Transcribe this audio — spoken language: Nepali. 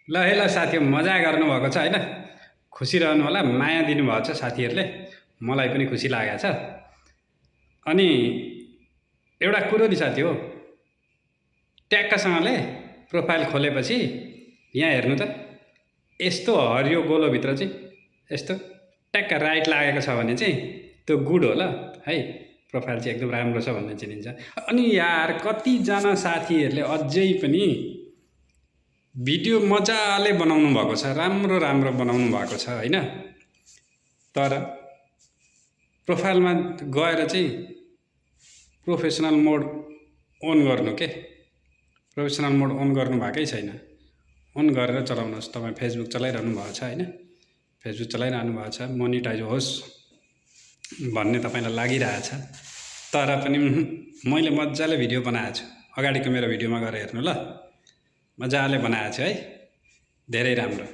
ल है ल साथी मजा गर्नुभएको छ होइन, खुसी रहनु होला, माया दिनुभएको छ साथीहरूले, मलाई पनि खुसी लागेको छ। अनि एउटा कुरो नि साथी हो, ट्याक्कसँगले प्रोफाइल खोलेपछि यहाँ हेर्नु त, यस्तो हरियो गोलोभित्र चाहिँ यस्तो ट्याक्क राइट लागेको छ भने चाहिँ त्यो गुड हो ल है, प्रोफाइल चाहिँ एकदम राम्रो छ भन्ने चिनिन्छ। अनि यार कतिजना साथीहरूले अझै पनि भिडियो मजाले बनाउनु भएको छ, राम्रो राम्रो बनाउनु भएको छ होइन, तर प्रोफाइलमा गएर चाहिँ प्रोफेसनल मोड अन गर्नु के, प्रोफेसनल मोड अन गर्नु भएकै छैन। अन गरेर चलाउनुहोस्। तपाईँ फेसबुक चलाइरहनु भएको छ होइन, फेसबुक चलाइरहनु भएको छ, मोनिटाइज होस् भन्ने तपाईँलाई लागिरहेछ, तर पनि मैले मजाले भिडियो बनाएको छु। अगाडिको मेरो भिडियोमा गएर हेर्नु ल, मजाले बनाएको छु है, धेरै राम्रो।